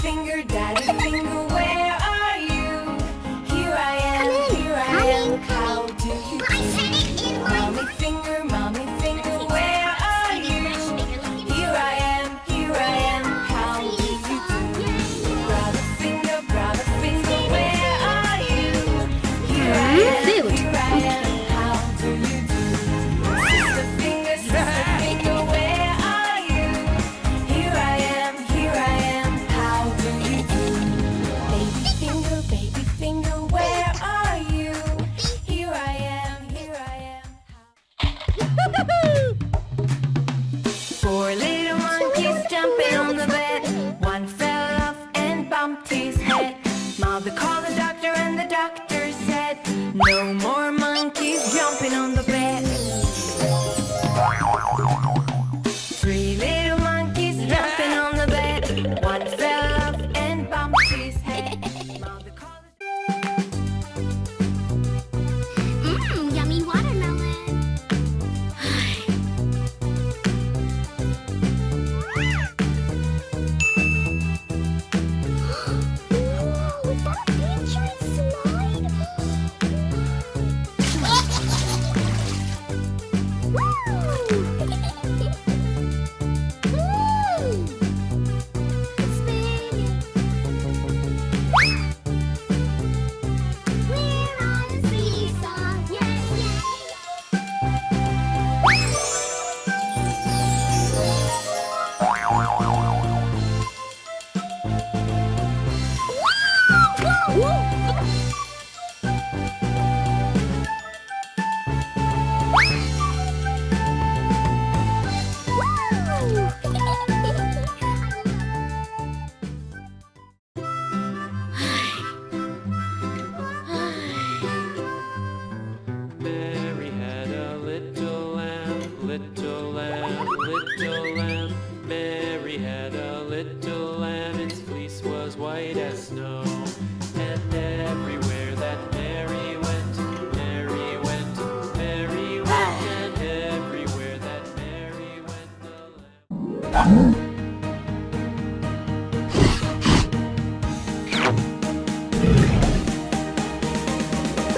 daddy finger, where are you? Here I am, how do you do? Mommy finger, where are you? Here I am, how do you do? Brother finger, where are you? Here I am, how do you do? Sister finger, where are you? Here I am, how do you do? Baby finger, where are you? Here I am, Four little monkeys jumping on the bed. One fell off and bumped his head. Mother called the doctor and the doctor said, no more monkeys jumping on the bed. Three little monkeys jumping on the bed. One fell off and bumped his head. Mother called Yummy watermelon. Ooh, is that a picture slide? It's spinning. We're on a seesaw, yay, Mary had a little lamb, little lamb, little lamb. Mary had a little lamb, its fleece was white as snow. And everywhere that Mary went, Mary went, Mary went. And everywhere that Mary went, the lamb.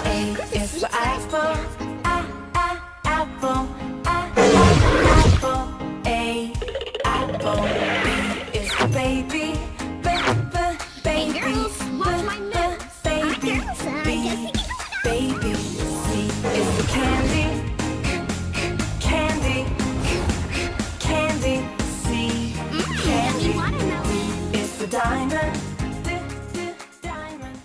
A is for apple, apple, apple. A, apple. B is for baby, baby. girls, watch my moves. Baby, B, baby. C is for candy, candy, candy. C, Yummy candy. watermelon. D is for diamond, diamond.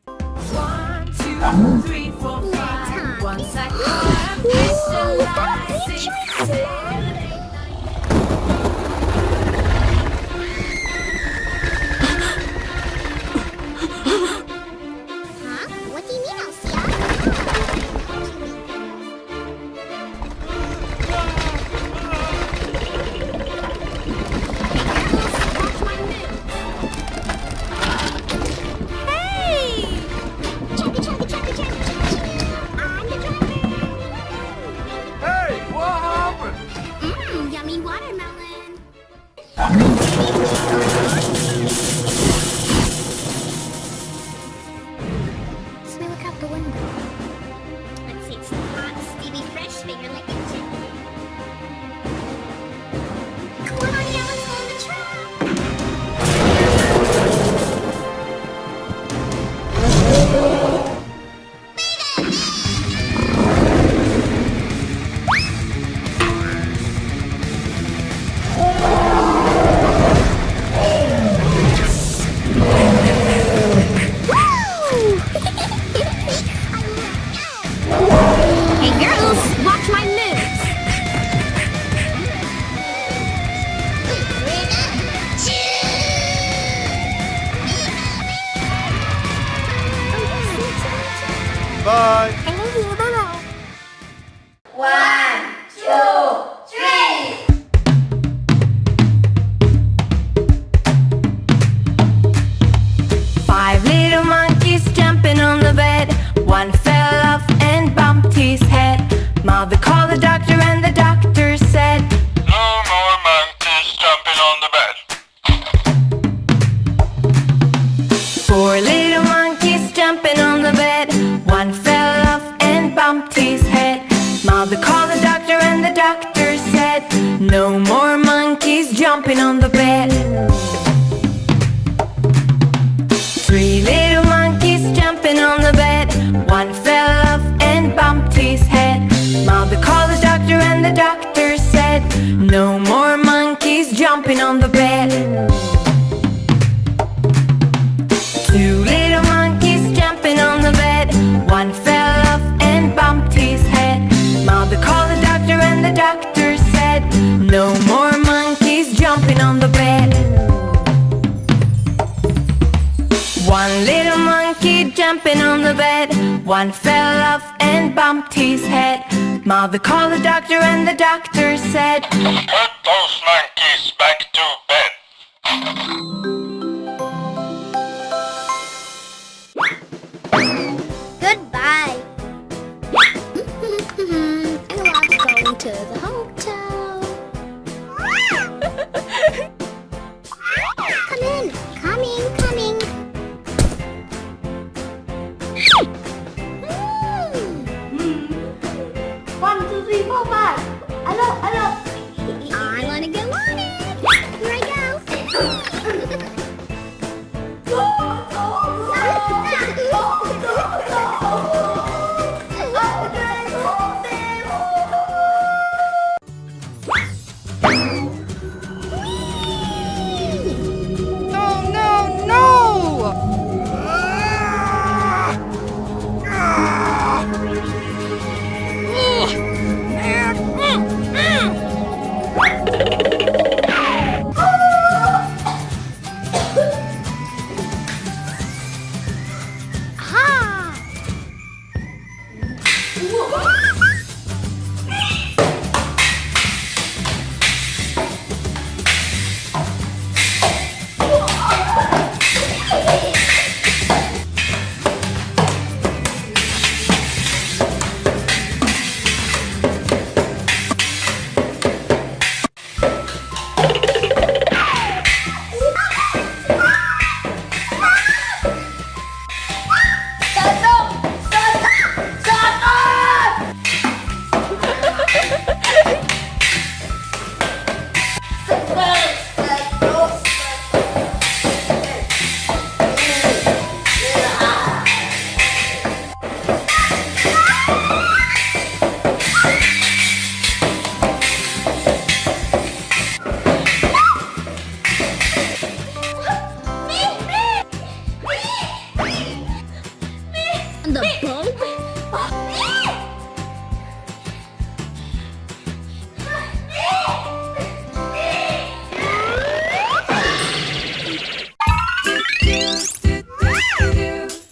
1, 2, 3, 4, 5. Once I caught a visualizing. 7, 8, 9. Huh? What do you mean, Elsia? Girls, watch my moves. Hey! Chugga, chugga, chugga, chugga, chugga. I'm the driver. Hey, what happened? Yummy watermelon. So we look out the window. Let's see, it's hot, steamy, fresh finger licking too. Come on, yeah, let's go on the track. No more monkeys jumping on the bed. Three little monkeys jumping on the bed. One fell off and bumped his head. Mother called the doctor and the doctor said, no more monkeys jumping on the bed. Two little monkeys jumping on the bed. One fell off and bumped his head. Mother called the doctor and the doctor said, no more monkeys jumping on the bed. One little monkey jumping on the bed. One fell off and bumped his head. Mother called the doctor and the doctor said, Put those monkeys back to bed. Goodbye. I love going to the hotel. Come in. Coming. One, two, three, four, five. Hello. I want to go on it. Here I go. The boat?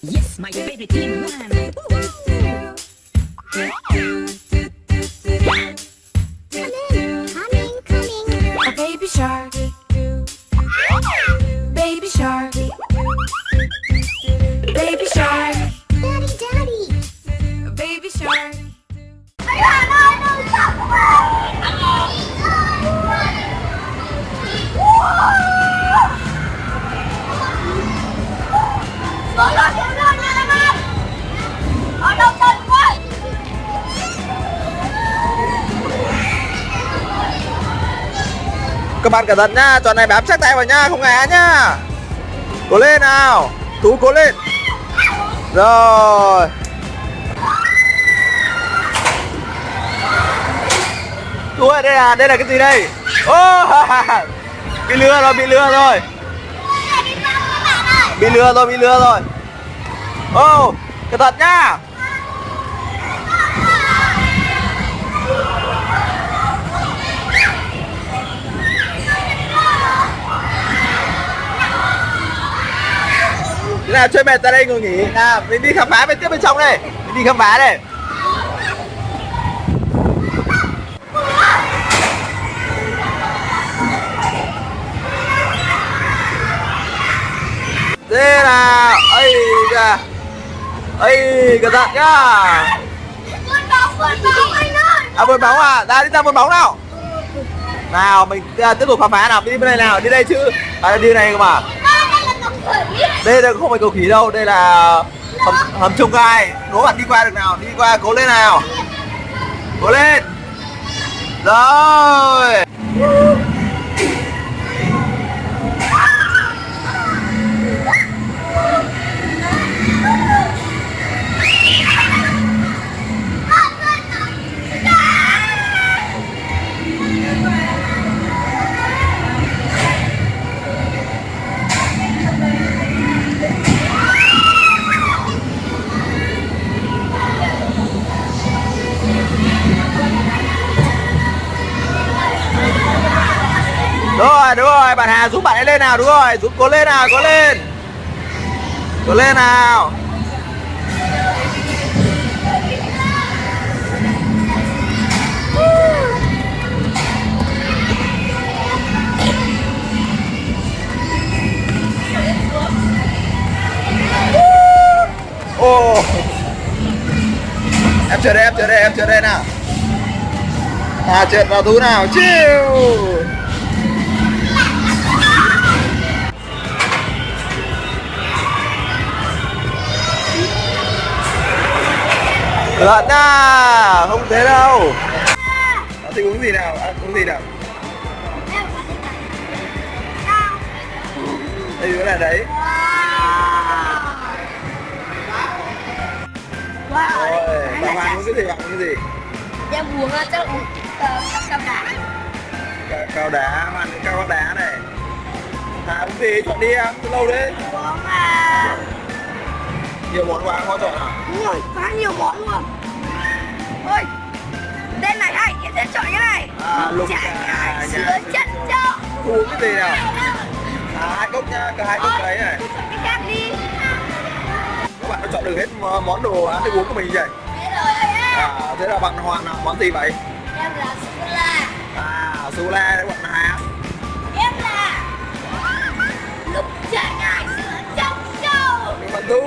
Yes, my favorite thing, man. Coming. A baby shark. Baby shark. Baby shark. Daddy. A baby shark. Các bạn cẩn thận nhá, trò này bám chắc tay vào nhá, không ngã nhá. Cố lên nào, Tú cố lên. Rồi. Tú ơi, đây là cái gì đây? Ô, bị lừa rồi. Bị lừa rồi. Ô, cẩn thận nhá. Thế nào, chơi mệt ra đây ngồi nghỉ. Nào, mình đi khám phá bên tiếp bên trong đây. Mình đi khám phá đây. Thế nào, cẩn thận nhá. Vườn bóng à, ra đi ra vườn bóng nào. Nào, mình tiếp tục khám phá nào, đi bên này nào, đi đây chứ. À, đi này cơ mà. Đây là không phải cầu khỉ đâu, đây là hầm trông gai. Đố bạn đi qua được nào, đi qua, cố lên nào. Cố lên. Rồi. đúng rồi, bạn Hà giúp bạn ấy lên nào, đúng rồi, giúp cố lên nào, cố lên. Cố lên nào. Ô. Em chờ đây, em chờ đây, em chờ đây nào. Hà trượt vào thú nào, chiêu. Lợn à, không thế đâu. Nó thích uống gì nào, uống gì nào. Đây cái này đấy. Rồi, bạn Hoàng uống cái gì, bạn uống cái gì? Em uống chắc uống cao đá. Cao đá, ăn cao đá này. Hà uống gì, chọn đi em, từ lâu đấy. Uống Nhiều món quá, khó chọn à? đúng rồi, khá nhiều món luôn. Ôi, tên này hay, em sẽ chọn cái này. Lục Chả sữa chất cho. uống cái gì nào? Hai cốc nha, cả hai cốc đấy này. Chọn cái khác đi. Các bạn đã chọn được hết món đồ ăn thức uống của mình vậy. Thế rồi em. Thế là bạn Hoàn món gì vậy? Em là sô-cô-la. Sô la đấy bạn Hà. Em là lục chả ngải sữa trong châu. Bạn Tu.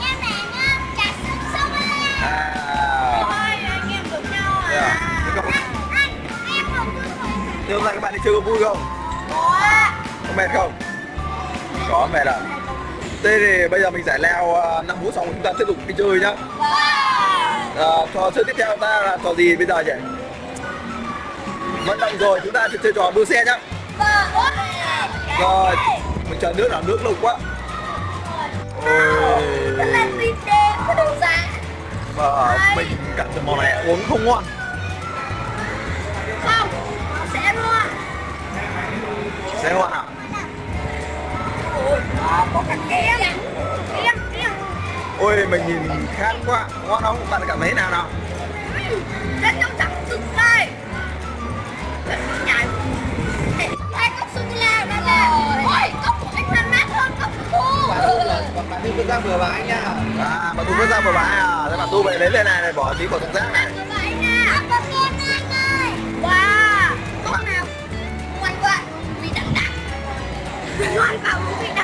Em là trà sữa sô-cô-la. Thôi anh em cùng nhau à. Em không Nhưng hôm nay các bạn đi chơi có vui không? Có mệt không? Có mệt à? Thế thì bây giờ mình giải leo 5 phút xong chúng ta tiếp tục đi chơi nhá. Trò chơi tiếp theo ta là trò gì bây giờ nhỉ? Vận động rồi, chúng ta sẽ chơi trò đua xe nhá. Rồi, mình chờ nước nào, nước lâu quá. Ôi. Và mình cảm thấy món này uống không ngon. Không, sẽ mua. Sẽ ngon à? Có cả kem. Kem. Ôi, mình nhìn khát quá. Ngon không? Bạn cảm thấy thế nào nào? Rất trong chẳng sụt đây. Rất nhảy. Hai cốc sô-cô-la đó là. Ôi, cốc của anh ăn mát hơn cốc của Bạn Tu vứt rác vừa bãi nha. Bạn Tu vứt rác vừa bãi à? Thế bạn Tu vậy lấy lên này, bỏ tí vào thùng rác này. Wow, cốc nào? Ngoan quá, vị đắng đắng. Ngoan vào vị đắng